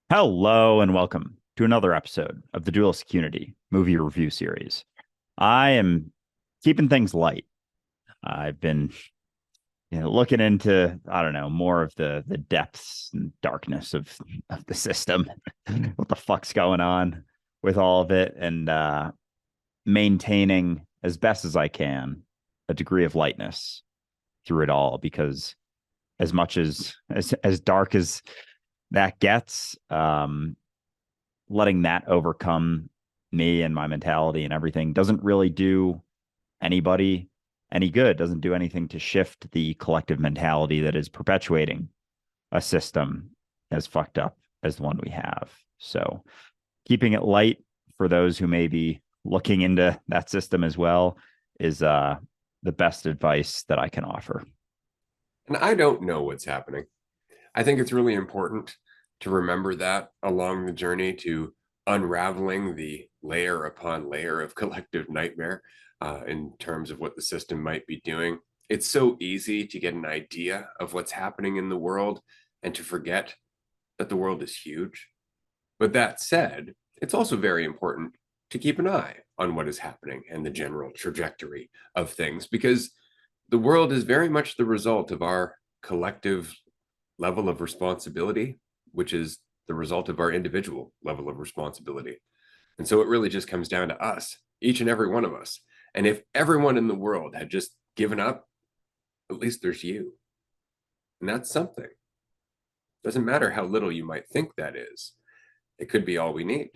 Hello and welcome to another episode of the Dualistic Unity movie review series. I am keeping things light. I've been, looking into, I don't know, more of the depths and darkness of the system. What the fuck's going on with all of it, and maintaining as best as I can a degree of lightness through it all, because as much as dark as that gets, letting that overcome me and my mentality and everything doesn't really do anybody any good. Doesn't do anything to shift the collective mentality that is perpetuating a system as fucked up as the one we have. So keeping it light for those who may be looking into that system as well is the best advice that I can offer. And I don't know what's happening. I think it's really important to remember that along the journey to unraveling the layer upon layer of collective nightmare in terms of what the system might be doing. It's so easy to get an idea of what's happening in the world and to forget that the world is huge. But that said, it's also very important to keep an eye on what is happening and the general trajectory of things, because the world is very much the result of our collective level of responsibility, which is the result of our individual level of responsibility. And so it really just comes down to us, each and every one of us. And if everyone in the world had just given up, at least there's you. And that's something. Doesn't matter how little you might think that is, it could be all we need.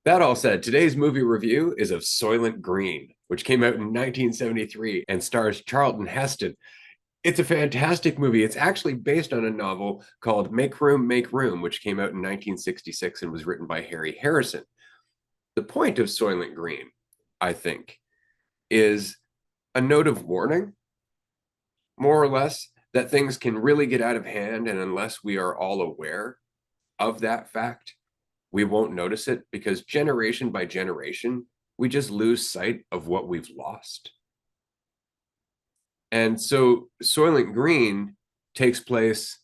That all said, today's movie review is of Soylent Green, which came out in 1973 and stars Charlton Heston. It's a fantastic movie. It's actually based on a novel called Make Room, which came out in 1966 and was written by Harry Harrison. The point of Soylent Green, I think, is a note of warning, more or less, that things can really get out of hand. And unless we are all aware of that fact, we won't notice it, because generation by generation, we just lose sight of what we've lost. And so Soylent Green takes place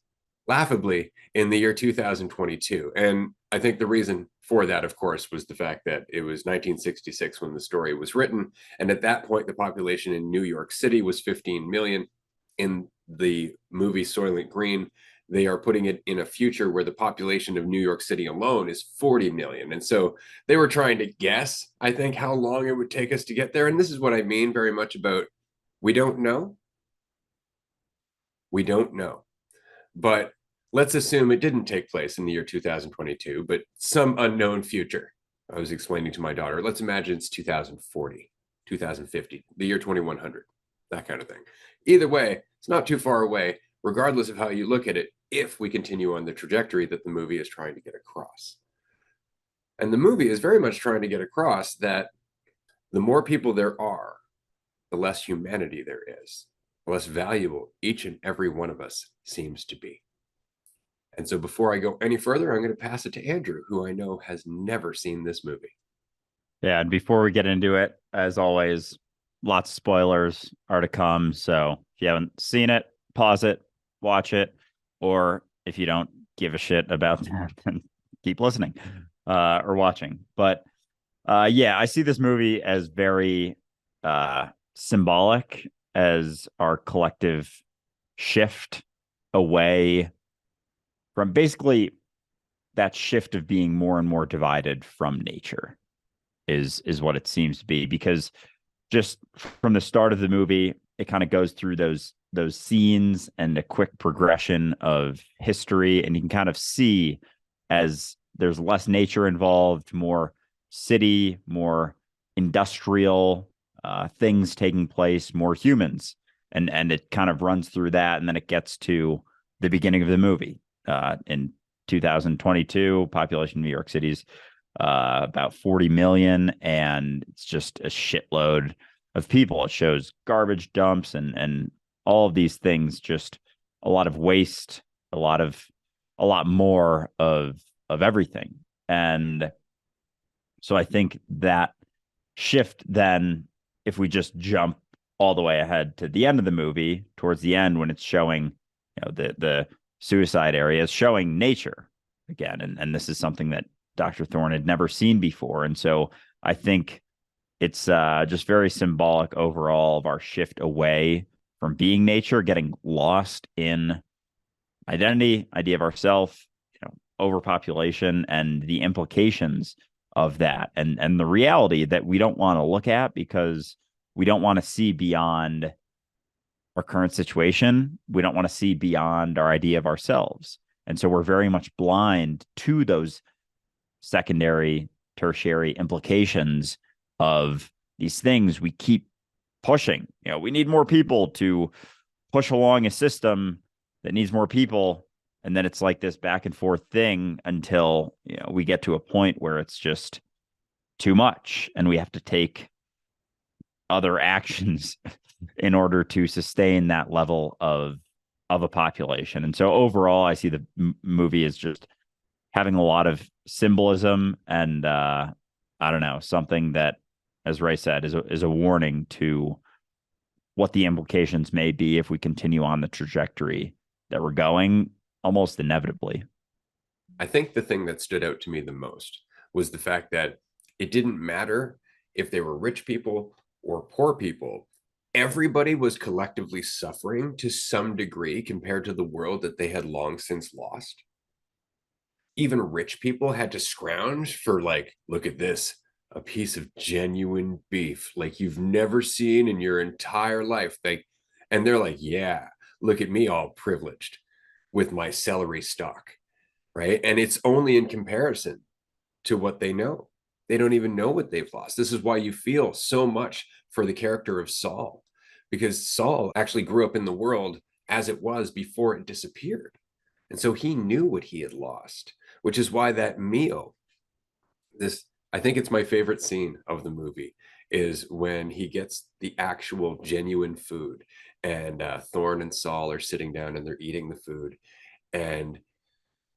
laughably in the year 2022. And I think the reason for that, of course, was the fact that it was 1966 when the story was written. And at that point, the population in New York City was 15 million. In the movie Soylent Green, they are putting it in a future where the population of New York City alone is 40 million. And so they were trying to guess, I think, how long it would take us to get there. And this is what I mean very much about we don't know. We don't know. But let's assume it didn't take place in the year 2022, but some unknown future. I was explaining to my daughter, let's imagine it's 2040, 2050, the year 2100, that kind of thing. Either way, it's not too far away, regardless of how you look at it, if we continue on the trajectory that the movie is trying to get across. And the movie is very much trying to get across that the more people there are, the less humanity there is, the less valuable each and every one of us seems to be. And so before I go any further, I'm going to pass it to Andrew, who I know has never seen this movie. Yeah, and before we get into it, as always, lots of spoilers are to come. So if you haven't seen it, pause it, watch it, or if you don't give a shit about that, then keep listening or watching. But yeah, I see this movie as very symbolic as our collective shift away from basically that shift of being more and more divided from nature is what it seems to be, because just from the start of the movie it kind of goes through those scenes and a quick progression of history, and you can kind of see as there's less nature involved, more city, more industrial things taking place, more humans, and it kind of runs through that, and then it gets to the beginning of the movie in 2022. Population of New York City's about 40 million, and it's just a shitload of people. It shows garbage dumps and all of these things, just a lot of waste, a lot more of everything. And so I think that shift then, if we just jump all the way ahead to the end of the movie, towards the end when it's showing, the suicide area, is showing nature again. And this is something that Dr. Thorne had never seen before. And so I think it's just very symbolic overall of our shift away from being nature, getting lost in identity, idea of ourself, overpopulation, and the implications of that, and the reality that we don't want to look at because we don't want to see beyond our current situation. We don't want to see beyond our idea of ourselves. And so we're very much blind to those secondary, tertiary implications of these things we keep pushing. We need more people to push along a system that needs more people. And then it's like this back and forth thing until, we get to a point where it's just too much and we have to take other actions in order to sustain that level of a population. And so overall, I see the movie as just having a lot of symbolism and I don't know, something that, as Ray said, is a warning to what the implications may be if we continue on the trajectory that we're going almost inevitably. I think the thing that stood out to me the most was the fact that it didn't matter if they were rich people or poor people. Everybody was collectively suffering to some degree compared to the world that they had long since lost. Even rich people had to scrounge for, like, look at this, a piece of genuine beef like you've never seen in your entire life. And they're like, yeah, look at me, all privileged with my celery stalk, right? And it's only in comparison to what they know. They don't even know what they've lost. This is why you feel so much for the character of Saul, because Saul actually grew up in the world as it was before it disappeared. And so he knew what he had lost, which is why that meal, I think it's my favorite scene of the movie, is when he gets the actual genuine food and Thorne and Saul are sitting down and they're eating the food, and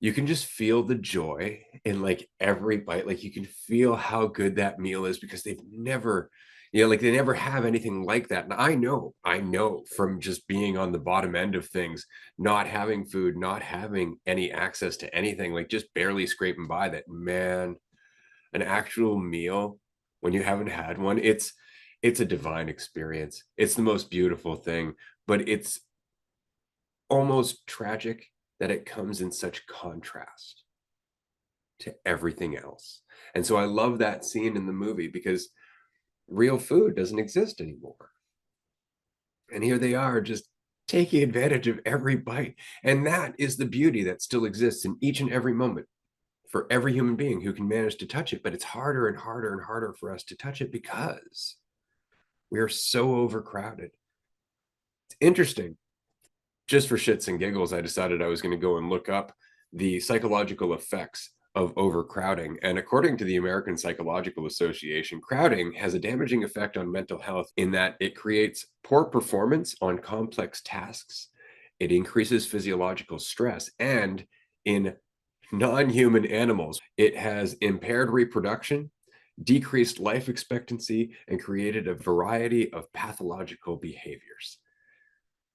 you can just feel the joy in like every bite. Like you can feel how good that meal is because they've never, like they never have anything like that. And I know from just being on the bottom end of things, not having food, not having any access to anything, like just barely scraping by, that, man, an actual meal when you haven't had one, it's a divine experience. It's the most beautiful thing, but it's almost tragic that it comes in such contrast to everything else. And so I love that scene in the movie because real food doesn't exist anymore. And here they are just taking advantage of every bite. And that is the beauty that still exists in each and every moment for every human being who can manage to touch it. But it's harder and harder and harder for us to touch it because we are so overcrowded. It's interesting. Just for shits and giggles, I decided I was going to go and look up the psychological effects of overcrowding. And according to the American Psychological Association, crowding has a damaging effect on mental health in that it creates poor performance on complex tasks, it increases physiological stress, and in non-human animals, it has impaired reproduction, decreased life expectancy, and created a variety of pathological behaviors.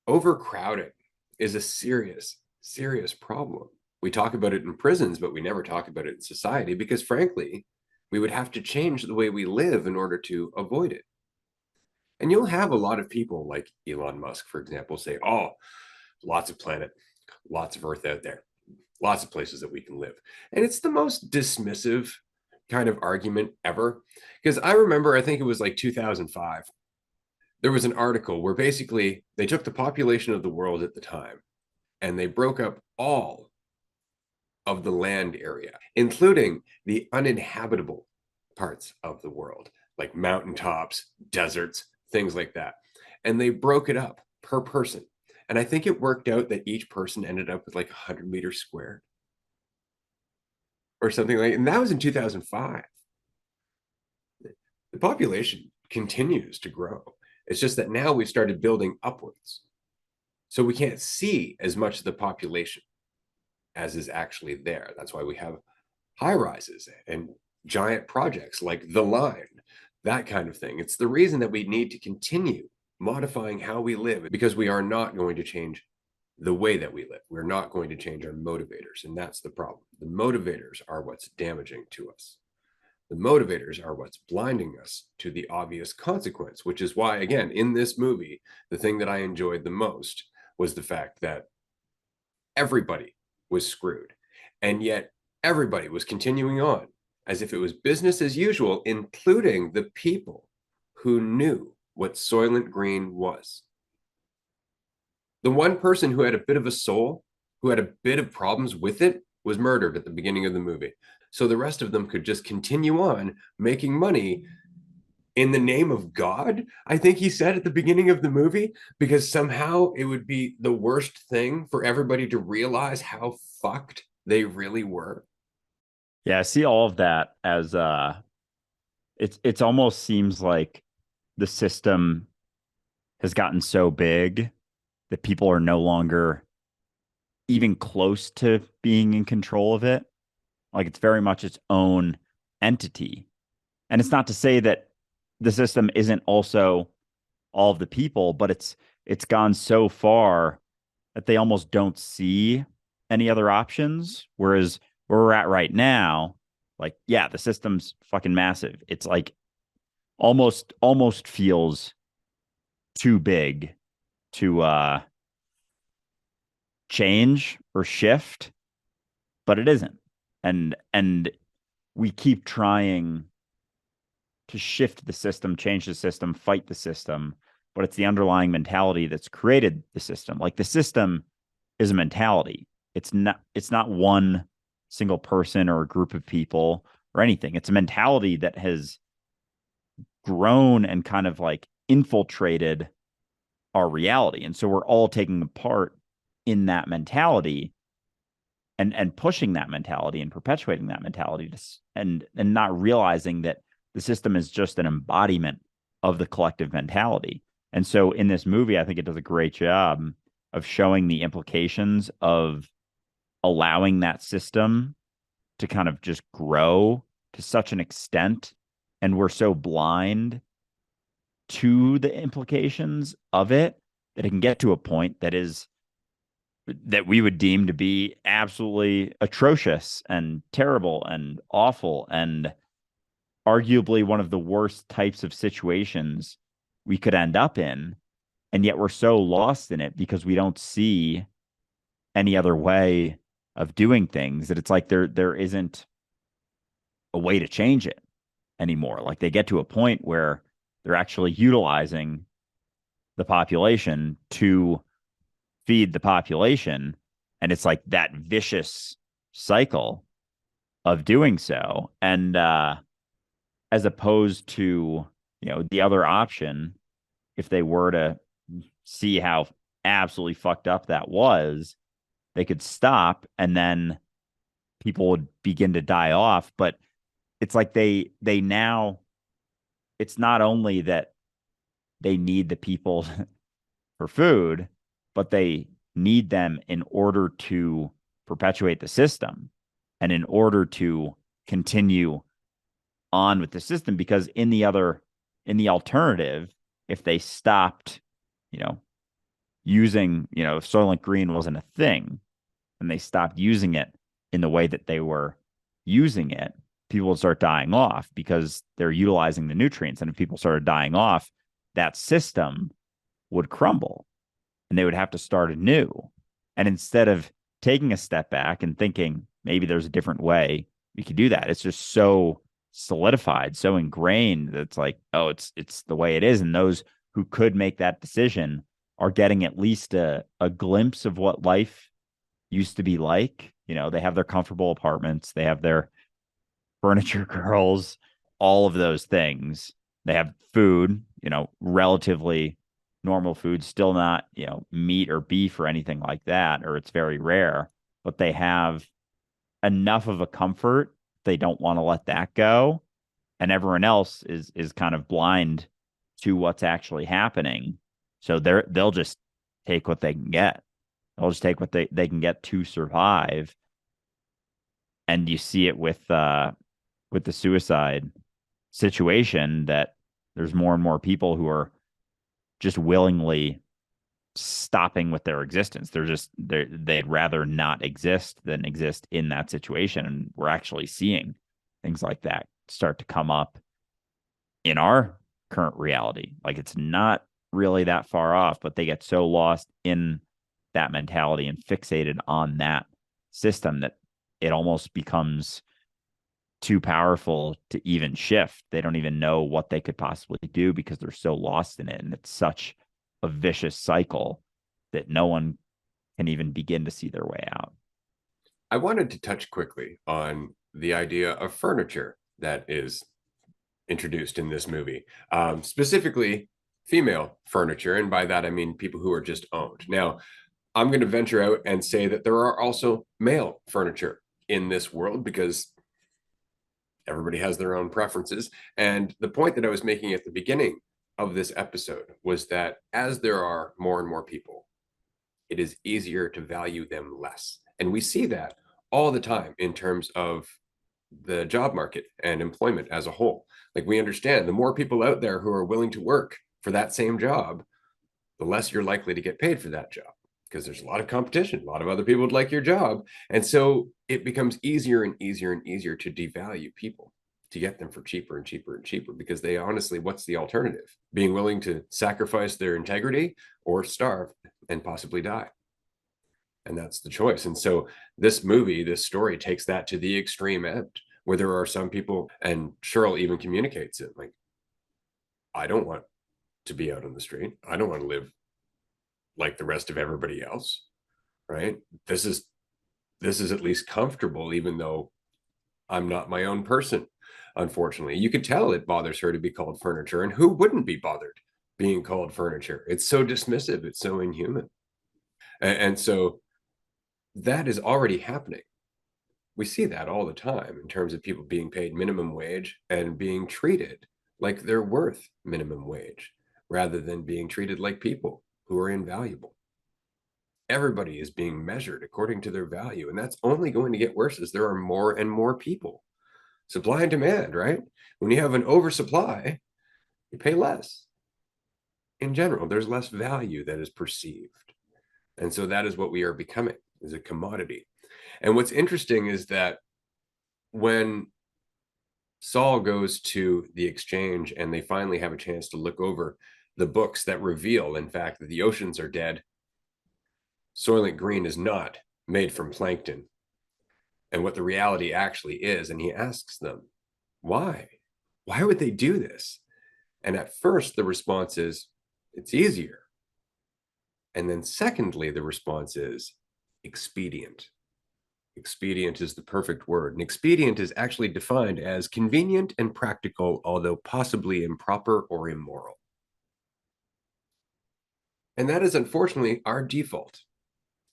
Overcrowding is a serious, serious problem. We talk about it in prisons, but we never talk about it in society because, frankly, we would have to change the way we live in order to avoid it. And you'll have a lot of people like Elon Musk, for example, say, oh, lots of planet, lots of Earth out there, lots of places that we can live. And it's the most dismissive kind of argument ever. Because I remember, I think it was like 2005, there was an article where basically they took the population of the world at the time and they broke up all of the land area, including the uninhabitable parts of the world, like mountaintops, deserts, things like that. And they broke it up per person. And I think it worked out that each person ended up with like 100 meters squared or something like that. And that was in 2005. The population continues to grow. It's just that now we've started building upwards. So we can't see as much of the population as is actually there. That's why we have high rises and giant projects like the line, that kind of thing. It's the reason that we need to continue modifying how we live because we are not going to change the way that we live. We're not going to change our motivators. And that's the problem. The motivators are what's damaging to us. The motivators are what's blinding us to the obvious consequence, which is why, again, in this movie, the thing that I enjoyed the most was the fact that everybody was screwed. And yet everybody was continuing on as if it was business as usual, including the people who knew what Soylent Green was. The one person who had a bit of a soul, who had a bit of problems with it, was murdered at the beginning of the movie. So the rest of them could just continue on making money in the name of God, I think he said at the beginning of the movie, because somehow it would be the worst thing for everybody to realize how fucked they really were. Yeah, I see all of that as it's almost seems like the system has gotten so big that people are no longer even close to being in control of it. Like it's very much its own entity. And it's not to say that the system isn't also all of the people, but it's gone so far that they almost don't see any other options. Whereas where we're at right now, like, yeah, the system's fucking massive. It's like almost feels too big to change or shift, but it isn't. And we keep trying to shift the system, change the system, fight the system, but it's the underlying mentality that's created the system. Like the system is a mentality. It's not one single person or a group of people or anything. It's a mentality that has grown and kind of like infiltrated our reality. And so we're all taking a part in that mentality and pushing that mentality and perpetuating that mentality and not realizing that the system is just an embodiment of the collective mentality. And so in this movie, I think it does a great job of showing the implications of allowing that system to kind of just grow to such an extent. And we're so blind to the implications of it that it can get to a point that we would deem to be absolutely atrocious and terrible and awful and arguably one of the worst types of situations we could end up in. And yet we're so lost in it because we don't see any other way of doing things that it's like there isn't a way to change it anymore. Like they get to a point where they're actually utilizing the population to feed the population. And it's like that vicious cycle of doing so. And as opposed to, the other option, if they were to see how absolutely fucked up that was, they could stop and then people would begin to die off. But it's like they now, it's not only that they need the people for food, but they need them in order to perpetuate the system and in order to continue on with the system. Because in the alternative, if they stopped, using, if Soylent Green wasn't a thing and they stopped using it in the way that they were using it, people would start dying off because they're utilizing the nutrients. And if people started dying off, that system would crumble and they would have to start anew. And instead of taking a step back and thinking maybe there's a different way we could do that, it's just so solidified, so ingrained that it's like, oh, it's the way it is. And those who could make that decision are getting at least a glimpse of what life used to be like. They have their comfortable apartments, they have their furniture girls, all of those things. They have food, relatively normal food, still not, meat or beef or anything like that, or it's very rare, but they have enough of a comfort. They don't want to let that go. And everyone else is kind of blind to what's actually happening. So they'll just take what they can get. They'll just take what they can get to survive. And you see it with the suicide situation, that there's more and more people who are just willingly stopping with their existence. They'd rather not exist than exist in that situation. And we're actually seeing things like that start to come up in our current reality. Like it's not really that far off, but they get so lost in that mentality and fixated on that system that it almost becomes too powerful to even shift. They don't even know what they could possibly do because they're so lost in it. And it's such a vicious cycle that no one can even begin to see their way out. I wanted to touch quickly on the idea of furniture that is introduced in this movie, specifically female furniture. And by that, I mean people who are just owned. Now, I'm going to venture out and say that there are also male furniture in this world because everybody has their own preferences. And the point that I was making at the beginning of this episode was that as there are more and more people, it is easier to value them less. And we see that all the time in terms of the job market and employment as a whole. Like we understand the more people out there who are willing to work for that same job, the less you're likely to get paid for that job because there's a lot of competition. A lot of other people would like your job. And so it becomes easier and easier and easier to devalue people, to get them for cheaper and cheaper and cheaper because they honestly, what's the alternative? Being willing to sacrifice their integrity or starve and possibly die. And that's the choice. And so this movie, this story takes that to the extreme end where there are some people, and Cheryl even communicates it like, I don't want to be out on the street. I don't want to live like the rest of everybody else. Right. This is at least comfortable, even though I'm not my own person. Unfortunately, you could tell it bothers her to be called furniture. And who wouldn't be bothered being called furniture? It's so dismissive. It's so inhuman. And so that is already happening. We see that all the time in terms of people being paid minimum wage and being treated like they're worth minimum wage rather than being treated like people who are invaluable. Everybody is being measured according to their value, and that's only going to get worse as there are more and more people. Supply and demand, right? When you have an oversupply, you pay less. In general, there's less value that is perceived. And so that is what we are becoming, is a commodity. And what's interesting is that when Saul goes to the exchange and they finally have a chance to look over the books that reveal, in fact, that the oceans are dead, Soylent Green is not made from plankton, and what the reality actually is. And he asks them, why? Why would they do this? And at first, the response is, it's easier. And then secondly, the response is expedient. Expedient is the perfect word. And expedient is actually defined as convenient and practical, although possibly improper or immoral. And that is unfortunately our default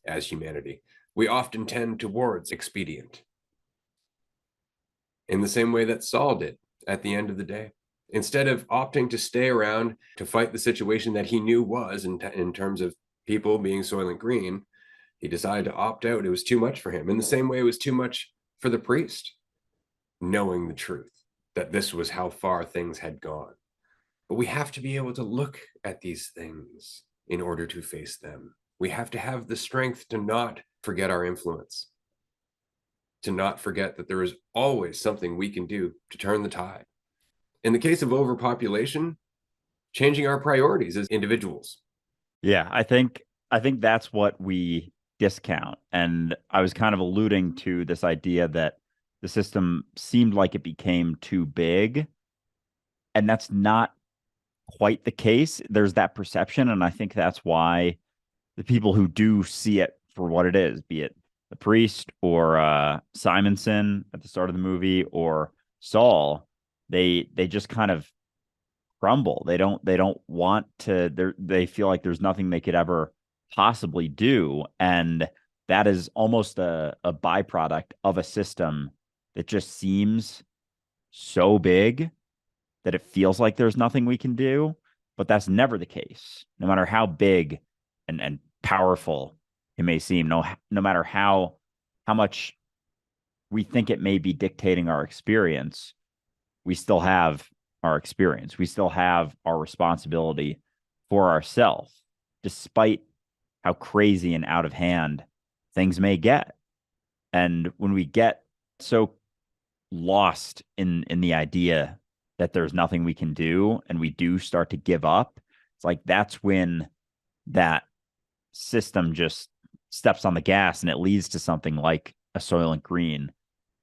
as humanity. We often tend towards expedient in the same way that Saul did at the end of the day. Instead of opting to stay around to fight the situation that he knew was in terms of people being Soylent Green, he decided to opt out. It was too much for him. In the same way, it was too much for the priest, knowing the truth, that this was how far things had gone. But we have to be able to look at these things in order to face them. We have to have the strength to not forget our influence, to not forget that there is always something we can do to turn the tide. In the case of overpopulation, changing our priorities as individuals. Yeah, I think that's what we discount. And I was kind of alluding to this idea that the system seemed like it became too big. And that's not quite the case. There's that perception. And I think that's why the people who do see it for what it is, be it the priest or Simonson at the start of the movie or Saul, they just kind of crumble. They don't want to. They feel like there's nothing they could ever possibly do, and that is almost a byproduct of a system that just seems so big that it feels like there's nothing we can do. But that's never the case. No matter how big and powerful it may seem, no matter how much we think it may be dictating our experience, we still have our experience. We still have our responsibility for ourselves, despite how crazy and out of hand things may get. And when we get so lost in the idea that there's nothing we can do and we do start to give up, it's like that's when that system just steps on the gas and it leads to something like a Soylent Green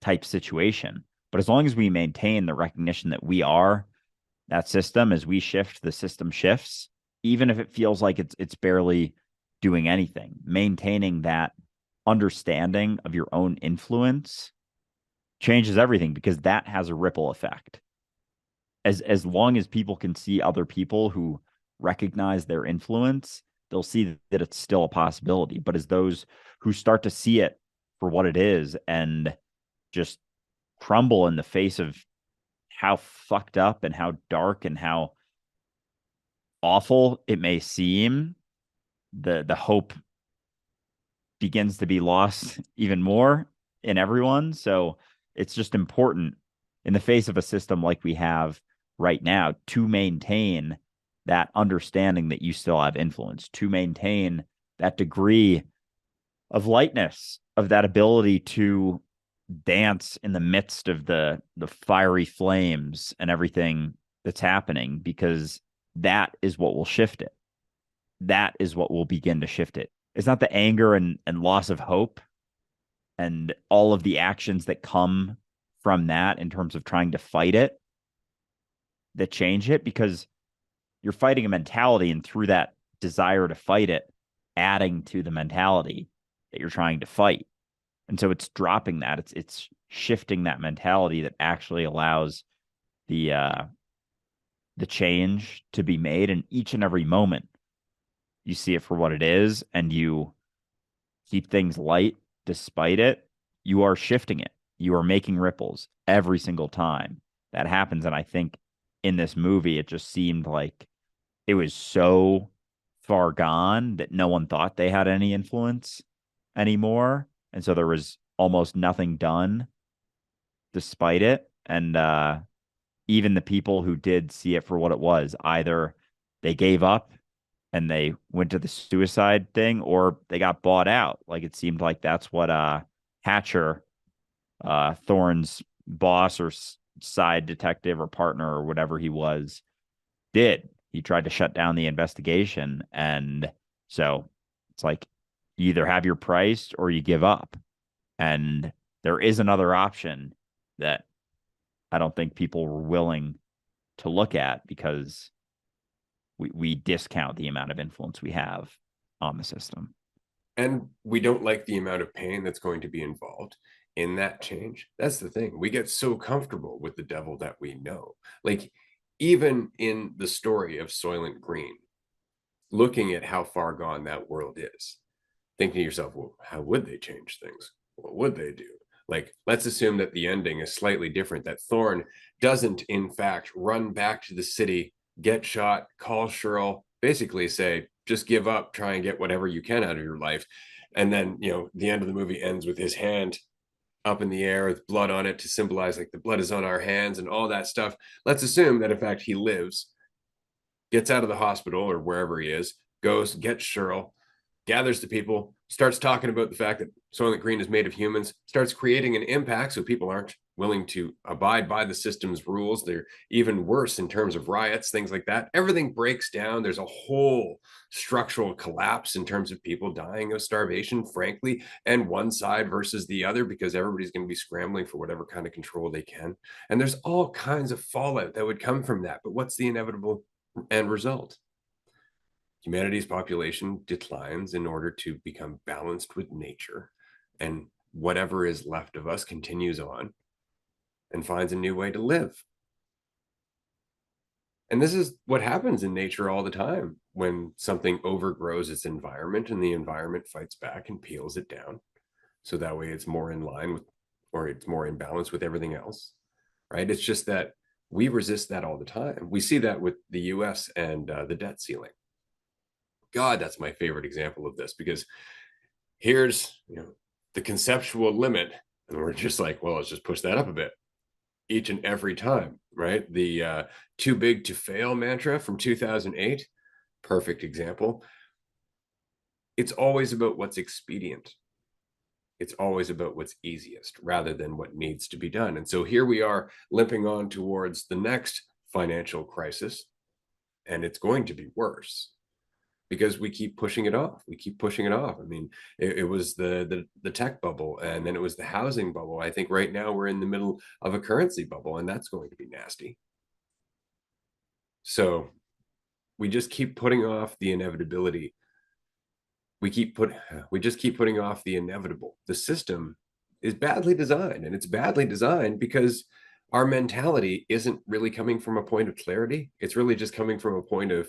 type situation. But as long as we maintain the recognition that we are that system, as we shift, the system shifts, even if it feels like it's barely doing anything, maintaining that understanding of your own influence changes everything, because that has a ripple effect. As long as people can see other people who recognize their influence, they'll see that it's still a possibility. But as those who start to see it for what it is and just crumble in the face of how fucked up and how dark and how awful it may seem, the hope begins to be lost even more in everyone. So it's just important in the face of a system like we have right now to maintain that understanding that you still have influence, to maintain that degree of lightness, of that ability to dance in the midst of the fiery flames and everything that's happening, because that is what will shift it. That is what will begin to shift it. It's not the anger and loss of hope and all of the actions that come from that in terms of trying to fight it that change it, because you're fighting a mentality, and through that desire to fight it, adding to the mentality that you're trying to fight. And so it's dropping that. It's shifting that mentality that actually allows the change to be made. And each and every moment, you see it for what it is, and you keep things light despite it. You are shifting it. You are making ripples every single time that happens. And I think in this movie, it just seemed like it was so far gone that no one thought they had any influence anymore. And so there was almost nothing done despite it. And even the people who did see it for what it was, either they gave up and they went to the suicide thing, or they got bought out. Like it seemed like that's what Hatcher, Thorne's boss or side detective or partner or whatever he was, did. He tried to shut down the investigation. And so it's like you either have your price or you give up. And there is another option that I don't think people were willing to look at, because we discount the amount of influence we have on the system. And we don't like the amount of pain that's going to be involved in that change. That's the thing. We get so comfortable with the devil that we know. Like, even in the story of Soylent Green, looking at how far gone that world is, thinking to yourself, well, how would they change things? What would they do? Like, let's assume that the ending is slightly different, that Thorne doesn't, in fact, run back to the city, get shot, call Cheryl, basically say, just give up, try and get whatever you can out of your life. And then, the end of the movie ends with his hand up in the air with blood on it to symbolize like the blood is on our hands and all that stuff. Let's assume that in fact he lives, gets out of the hospital or wherever he is, goes, gets Cheryl, gathers the people, starts talking about the fact that Soylent Green is made of humans, starts creating an impact so people aren't willing to abide by the system's rules. They're even worse in terms of riots, things like that. Everything breaks down. There's a whole structural collapse in terms of people dying of starvation, frankly, and one side versus the other, because everybody's going to be scrambling for whatever kind of control they can. And there's all kinds of fallout that would come from that. But what's the inevitable end result? Humanity's population declines in order to become balanced with nature, and whatever is left of us continues on and finds a new way to live. And this is what happens in nature all the time when something overgrows its environment and the environment fights back and peels it down. So that way it's more in line with, or it's more in balance with everything else, right? It's just that we resist that all the time. We see that with the US and the debt ceiling. God, that's my favorite example of this, because here's, the conceptual limit, and we're just like, well, let's just push that up a bit each and every time, right? The too big to fail mantra from 2008, perfect example. it's always about what's expedient. It's always about what's easiest rather than what needs to be done. And so here we are limping on towards the next financial crisis, and it's going to be worse because we keep pushing it off. We keep pushing it off. I mean, it was the tech bubble, and then it was the housing bubble. I think right now we're in the middle of a currency bubble, and that's going to be nasty. So we just keep putting off the inevitability. We just keep putting off the inevitable. The system is badly designed, and it's badly designed because our mentality isn't really coming from a point of clarity. It's really just coming from a point of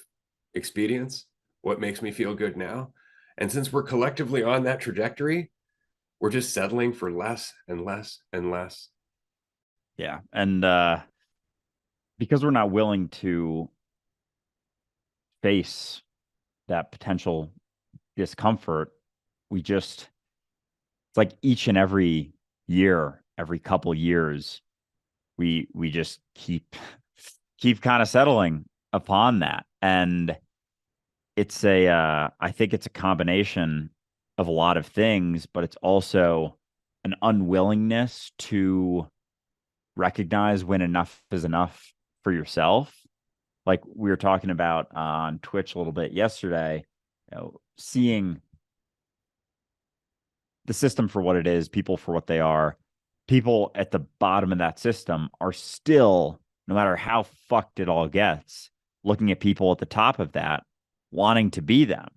expedience. What makes me feel good now? And since we're collectively on that trajectory, we're just settling for less and less and less. Yeah. And because we're not willing to face that potential discomfort, it's like each and every year, every couple years, we just keep kind of settling upon that. And it's I think it's a combination of a lot of things, but it's also an unwillingness to recognize when enough is enough for yourself. Like we were talking about on Twitch a little bit yesterday, seeing the system for what it is, people for what they are. People at the bottom of that system are still, no matter how fucked it all gets, looking at people at the top of that, wanting to be them.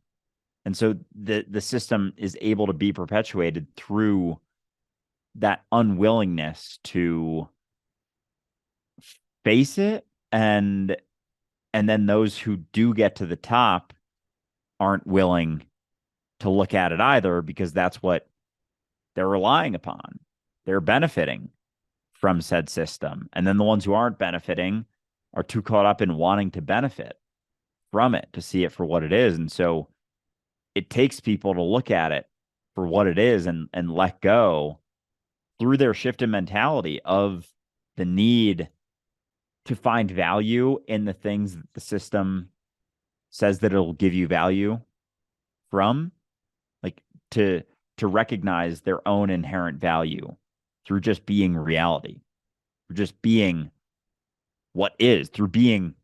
And so the system is able to be perpetuated through that unwillingness to face it, and then those who do get to the top aren't willing to look at it either, because that's what they're relying upon. They're benefiting from said system. And then the ones who aren't benefiting are too caught up in wanting to benefit from it to see it for what it is. And so it takes people to look at it for what it is and let go through their shift in mentality of the need to find value in the things that the system says that it'll give you value from, like to recognize their own inherent value through just being reality, through just being what is, through being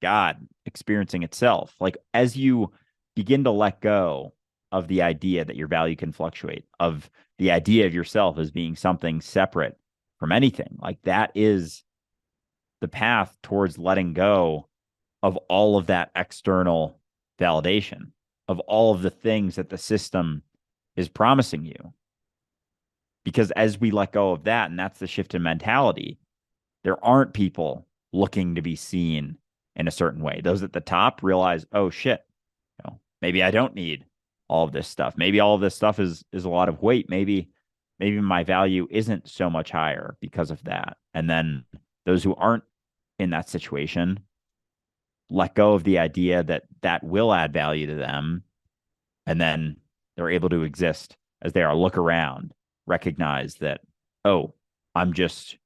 God experiencing itself. Like as you begin to let go of the idea that your value can fluctuate, of the idea of yourself as being something separate from anything, like that is the path towards letting go of all of that external validation, of all of the things that the system is promising you. Because as we let go of that, and that's the shift in mentality, there aren't people looking to be seen in a certain way. Those at the top realize, oh shit, maybe I don't need all of this stuff. Maybe all of this stuff is a lot of weight. Maybe my value isn't so much higher because of that. And then those who aren't in that situation let go of the idea that that will add value to them, and then they're able to exist as they are. Look around, recognize that, oh, I'm just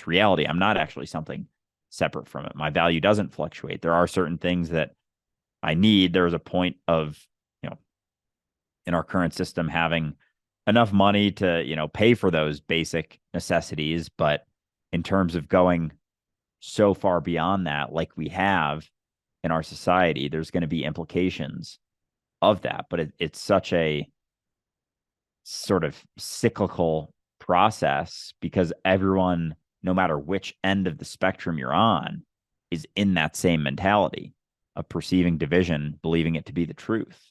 reality. I'm not actually something separate from it. My value doesn't fluctuate. There are certain things that I need. There's a point of, in our current system, having enough money to, pay for those basic necessities. But in terms of going so far beyond that, like we have in our society, there's going to be implications of that. But it's such a sort of cyclical process because everyone, no matter which end of the spectrum you're on, is in that same mentality of perceiving division, believing it to be the truth.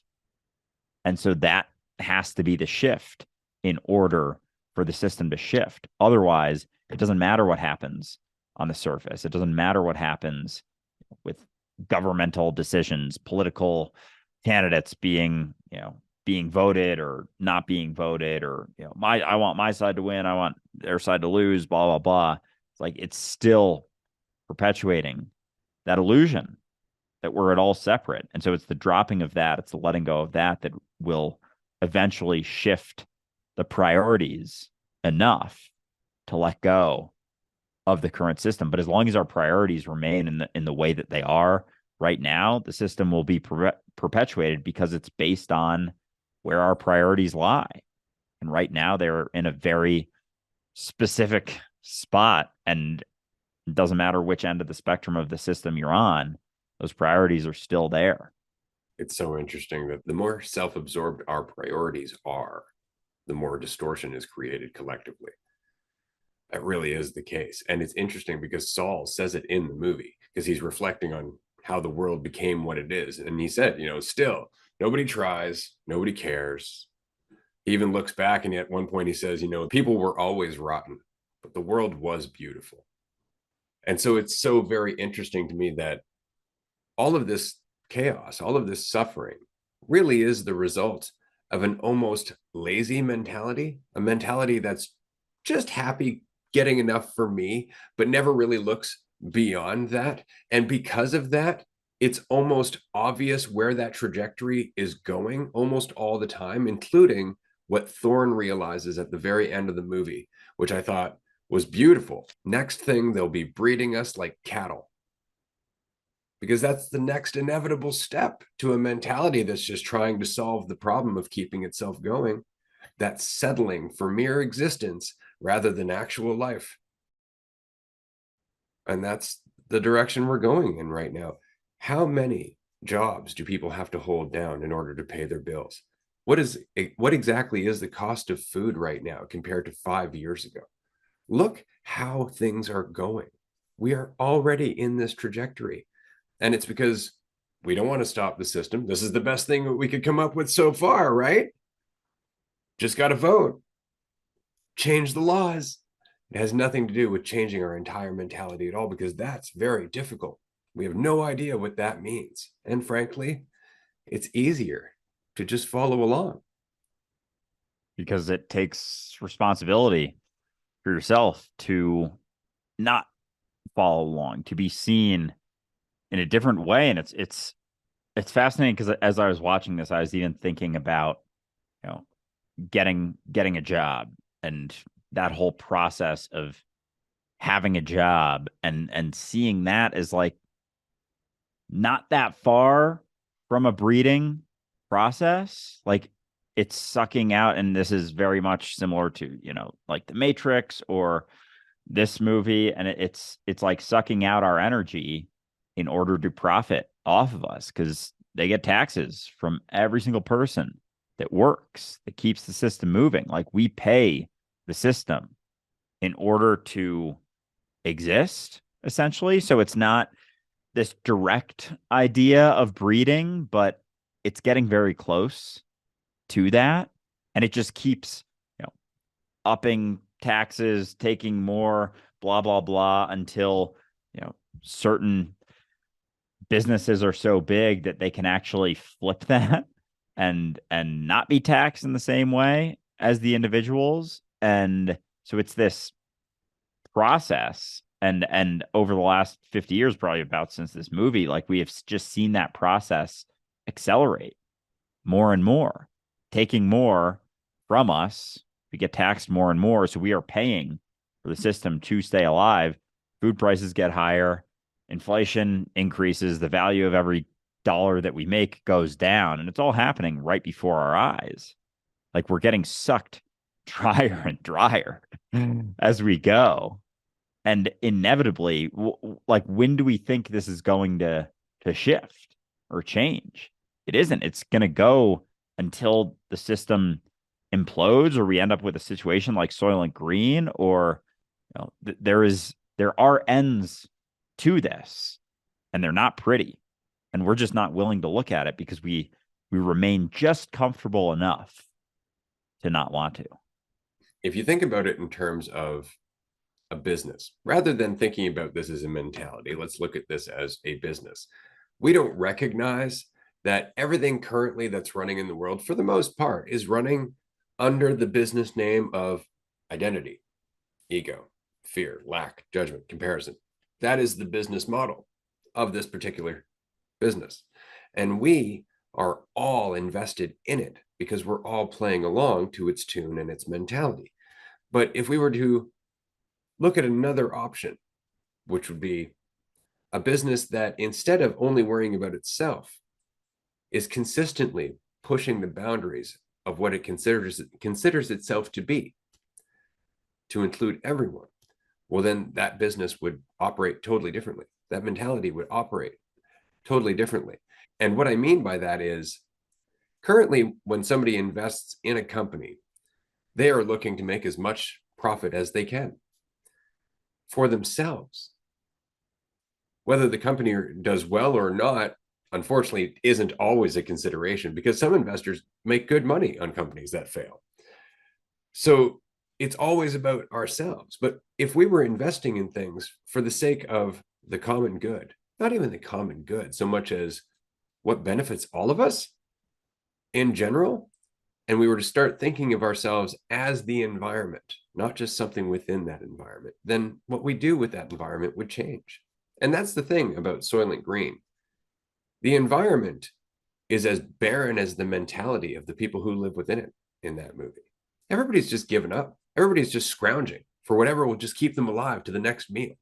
And so that has to be the shift in order for the system to shift. Otherwise, it doesn't matter what happens on the surface. It doesn't matter what happens with governmental decisions, political candidates being voted or not being voted, or I want my side to win, I want their side to lose, blah blah blah. It's like it's still perpetuating that illusion that we're at all separate. And so it's the dropping of that, it's the letting go of that will eventually shift the priorities enough to let go of the current system. But as long as our priorities remain in the way that they are right now, the system will be perpetuated because it's based on where our priorities lie. And right now they're in a very specific spot, and it doesn't matter which end of the spectrum of the system you're on, those priorities are still there. It's so interesting that the more self-absorbed our priorities are, the more distortion is created collectively. That really is the case. And it's interesting because Saul says it in the movie because he's reflecting on how the world became what it is. And he said, still nobody tries, nobody cares. He even looks back and at one point he says, people were always rotten, but the world was beautiful. And so it's so very interesting to me that all of this chaos, all of this suffering really is the result of an almost lazy mentality, a mentality that's just happy getting enough for me, but never really looks beyond that. And because of that, it's almost obvious where that trajectory is going almost all the time, including what Thorne realizes at the very end of the movie, which I thought was beautiful. Next thing, they'll be breeding us like cattle, because that's the next inevitable step to a mentality that's just trying to solve the problem of keeping itself going, that's settling for mere existence rather than actual life. And that's the direction we're going in right now. How many jobs do people have to hold down in order to pay their bills? What exactly is the cost of food right now compared to 5 years ago? Look how things are going. We are already in this trajectory. And it's because we don't want to stop the system. This is the best thing that we could come up with so far, right? Just got to vote. Change the laws. It has nothing to do with changing our entire mentality at all, because that's very difficult. We have no idea what that means. And frankly, it's easier to just follow along. Because it takes responsibility for yourself to not follow along, to be seen in a different way. And it's fascinating because as I was watching this, I was even thinking about, you know, getting a job and that whole process of having a job and seeing that as like not that far from a breeding process. Like it's sucking out, and this is very much similar to, like the Matrix or this movie, and it's like sucking out our energy in order to profit off of us, because they get taxes from every single person that works, that keeps the system moving. Like we pay the system in order to exist, essentially. So it's not this direct idea of breeding, but it's getting very close to that. And it just keeps, upping taxes, taking more, blah, blah, blah, until, certain businesses are so big that they can actually flip that and not be taxed in the same way as the individuals. And so it's this process, and over the last 50 years, probably about since this movie, like we have just seen that process accelerate more and more, taking more from us. We get taxed more and more, so we are paying for the system to stay alive. Food prices get higher, inflation increases, the value of every dollar that we make goes down, and it's all happening right before our eyes. Like we're getting sucked drier and drier as we go. And inevitably, like when do we think this is going to shift or change? It isn't. It's going to go until the system implodes, or we end up with a situation like Soylent Green, or there are ends to this, and they're not pretty, and we're just not willing to look at it because we remain just comfortable enough to not want to. If you think about it in terms of a business, rather than thinking about this as a mentality, let's look at this as a business. We don't recognize that everything currently that's running in the world, for the most part, is running under the business name of identity, ego, fear, lack, judgment, comparison. That is the business model of this particular business. And we are all invested in it because we're all playing along to its tune and its mentality. But if we were to look at another option, which would be a business that, instead of only worrying about itself, is consistently pushing the boundaries of what it considers itself to be, to include everyone, well, then that business would operate totally differently. That mentality would operate totally differently. And what I mean by that is, currently, when somebody invests in a company, they are looking to make as much profit as they can for themselves. Whether the company does well or not, unfortunately, isn't always a consideration, because some investors make good money on companies that fail. So it's always about ourselves. But if we were investing in things for the sake of the common good, not even the common good so much as what benefits all of us in general, and we were to start thinking of ourselves as the environment, not just something within that environment, then what we do with that environment would change. And that's the thing about Soylent Green. The environment is as barren as the mentality of the people who live within it in that movie. Everybody's just given up. Everybody's just scrounging for whatever will just keep them alive to the next meal.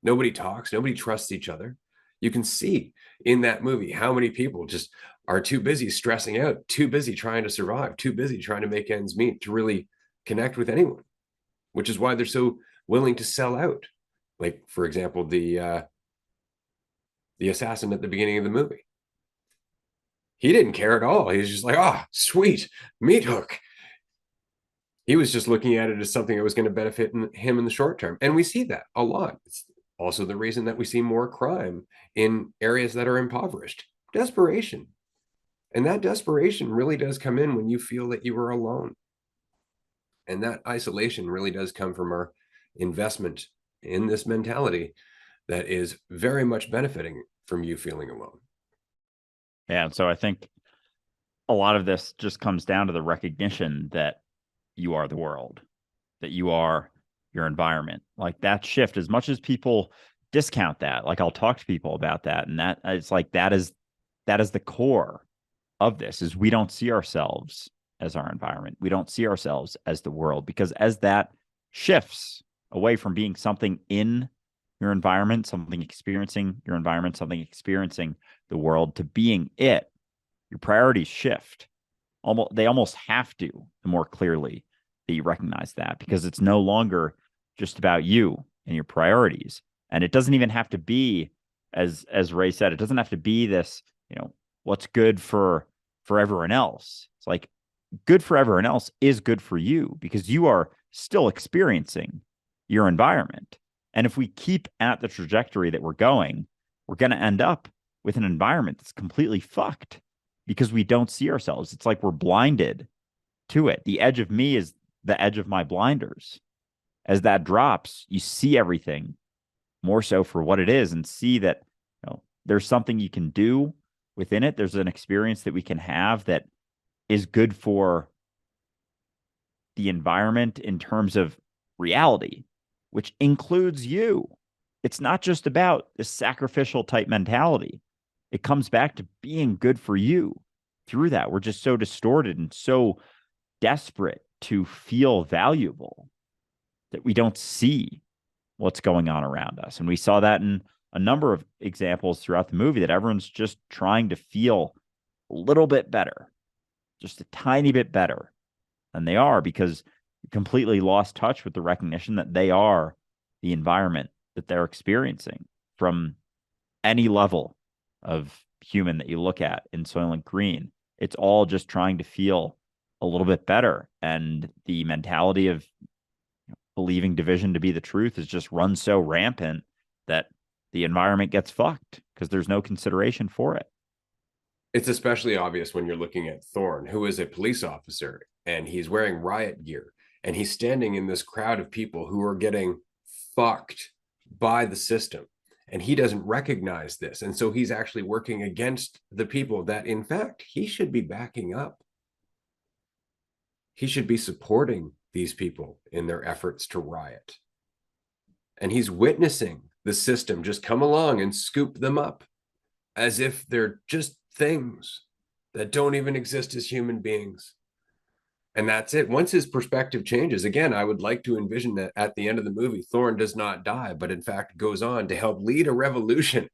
Nobody talks. Nobody trusts each other. You can see in that movie how many people just are too busy stressing out, too busy trying to survive, too busy trying to make ends meet to really connect with anyone, which is why they're so willing to sell out. Like, for example, the assassin at the beginning of the movie. He didn't care at all. He was just like, oh, sweet, meat hook. He was just looking at it as something that was going to benefit him in the short term. And we see that a lot. It's also the reason that we see more crime in areas that are impoverished. Desperation. And that desperation really does come in when you feel that you are alone. And that isolation really does come from our investment in this mentality that is very much benefiting from you feeling alone. Yeah. And so I think a lot of this just comes down to the recognition that you are the world, that you are your environment. Like that shift, as much as people discount that, like I'll talk to people about that. And that it's like that is the core of this, is we don't see ourselves as our environment. We don't see ourselves as the world, because as that shifts away from being something in your environment, something experiencing your environment, something experiencing the world, to being it, your priorities shift. They almost have to, the more clearly that you recognize that, because it's no longer just about you and your priorities. And it doesn't even have to be, as Ray said, it doesn't have to be this, what's good for everyone else. It's like, good for everyone else is good for you, because you are still experiencing your environment. And if we keep at the trajectory that we're going, we're going to end up with an environment that's completely fucked, because we don't see ourselves. It's like we're blinded to it. The edge of me is the edge of my blinders. As that drops, you see everything more so for what it is, and see that there's something you can do within it. There's an experience that we can have that is good for the environment in terms of reality, which includes you. It's not just about this sacrificial type mentality. It comes back to being good for you through that. We're just so distorted and so desperate to feel valuable that we don't see what's going on around us. And we saw that in a number of examples throughout the movie, that everyone's just trying to feel a little bit better, just a tiny bit better than they are, because you completely lost touch with the recognition that they are the environment that they're experiencing from any level of human that you look at in Soylent Green. It's all just trying to feel a little bit better. And the mentality of believing division to be the truth is just run so rampant that the environment gets fucked, because there's no consideration for it. It's especially obvious when you're looking at Thorne, who is a police officer, and he's wearing riot gear, and he's standing in this crowd of people who are getting fucked by the system. And he doesn't recognize this. And so he's actually working against the people that, in fact, he should be backing up. He should be supporting these people in their efforts to riot. And he's witnessing the system just come along and scoop them up as if they're just things that don't even exist as human beings. And that's it. Once his perspective changes, again, I would like to envision that at the end of the movie, Thorne does not die, but in fact goes on to help lead a revolution.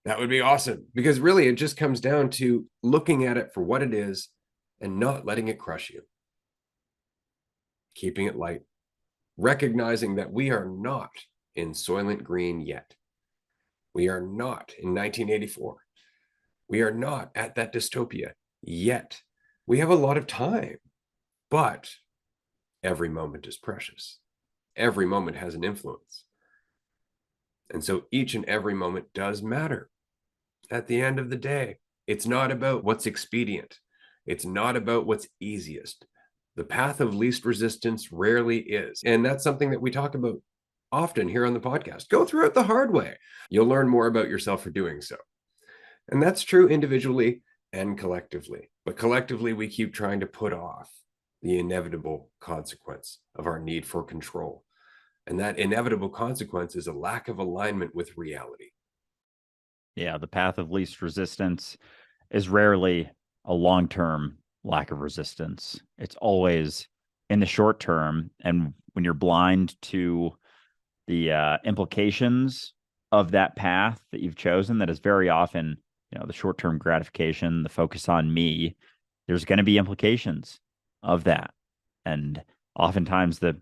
That would be awesome, because really it just comes down to looking at it for what it is and not letting it crush you. Keeping it light, recognizing that we are not in Soylent Green yet. We are not in 1984. We are not at that dystopia yet. We have a lot of time, but every moment is precious. Every moment has an influence. And so each and every moment does matter. At the end of the day, it's not about what's expedient. It's not about what's easiest. The path of least resistance rarely is. And that's something that we talk about often here on the podcast. Go through it the hard way. You'll learn more about yourself for doing so. And that's true individually and collectively. But collectively, we keep trying to put off the inevitable consequence of our need for control. And that inevitable consequence is a lack of alignment with reality. Yeah, the path of least resistance is rarely a long-term lack of resistance. It's always in the short term. And when you're blind to the implications of that path that you've chosen, that is very often, the short-term gratification, the focus on me, there's going to be implications of that. And oftentimes the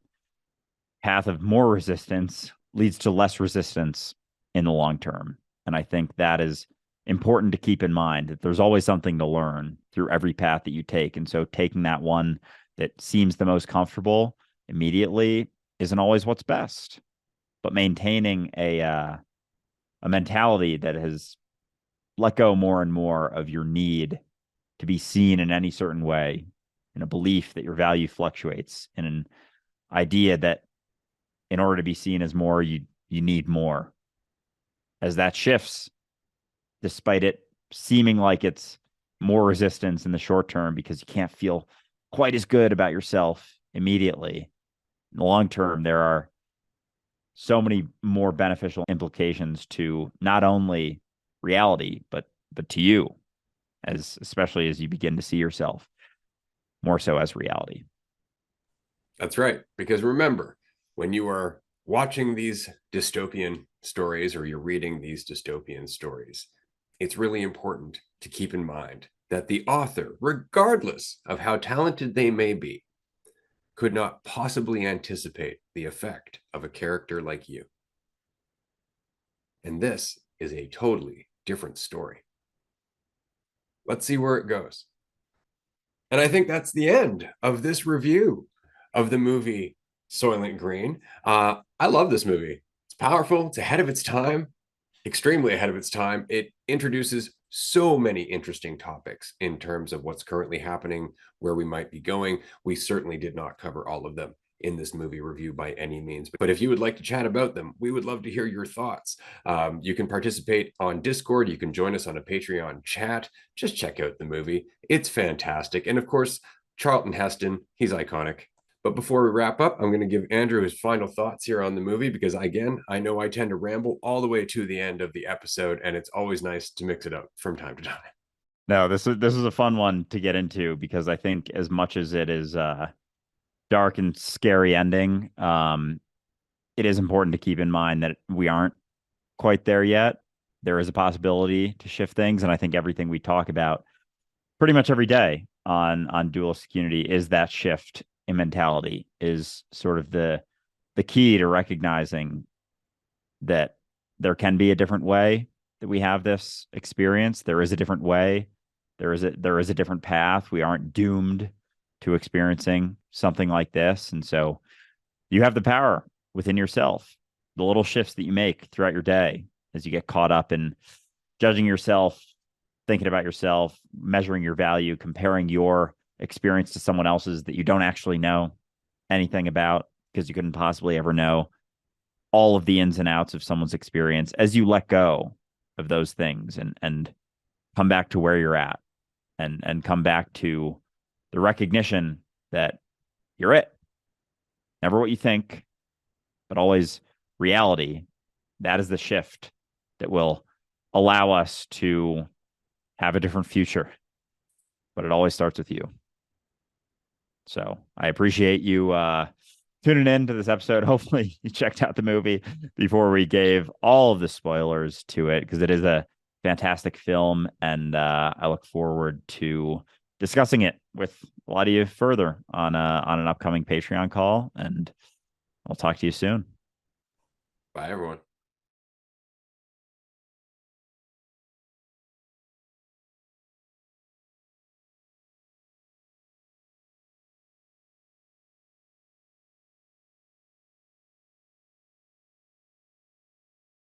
path of more resistance leads to less resistance in the long term. And I think that is important to keep in mind, that there's always something to learn through every path that you take. And so taking that one that seems the most comfortable immediately isn't always what's best. But maintaining a mentality that has let go more and more of your need to be seen in any certain way, in a belief that your value fluctuates, in an idea that in order to be seen as more, you need more. As that shifts, despite it seeming like it's more resistance in the short term because you can't feel quite as good about yourself immediately, in the long term, there are so many more beneficial implications to not only reality, but to you, especially as you begin to see yourself more so as reality. That's right. Because remember, when you are watching these dystopian stories or you're reading these dystopian stories, it's really important to keep in mind that the author, regardless of how talented they may be, could not possibly anticipate the effect of a character like you. And this is a totally different story. Let's see where it goes. And I think that's the end of this review of the movie Soylent Green. I love this movie. It's powerful. It's ahead of its time, extremely ahead of its time. It introduces so many interesting topics in terms of what's currently happening, where we might be going. We certainly did not cover all of them in this movie review by any means. But if you would like to chat about them, we would love to hear your thoughts. You can participate on Discord. You can join us on a Patreon chat. Just check out the movie. It's fantastic. And of course, Charlton Heston, he's iconic. But before we wrap up, I'm going to give Andrew his final thoughts here on the movie, because again, I know I tend to ramble all the way to the end of the episode, and it's always nice to mix it up from time to time. No, this is a fun one to get into, because I think as much as it is dark and scary ending, it is important to keep in mind that we aren't quite there yet. There is a possibility to shift things, and I think everything we talk about pretty much every day on Dualistic Unity is that shift in mentality, is sort of the key to recognizing that there can be a different way that we have this experience. There is a different way. There is a different path. We aren't doomed to experiencing something like this. And so you have the power within yourself, the little shifts that you make throughout your day as you get caught up in judging yourself, thinking about yourself, measuring your value, comparing your experience to someone else's that you don't actually know anything about, because you couldn't possibly ever know all of the ins and outs of someone's experience. As you let go of those things and come back to where you're at, and come back to the recognition that you're it. Never what you think, but always reality. That is the shift that will allow us to have a different future. But it always starts with you. So I appreciate you tuning in to this episode. Hopefully you checked out the movie before we gave all of the spoilers to it, because it is a fantastic film, and I look forward to discussing it with a lot of you further on an upcoming Patreon call. And I'll talk to you soon. Bye, everyone.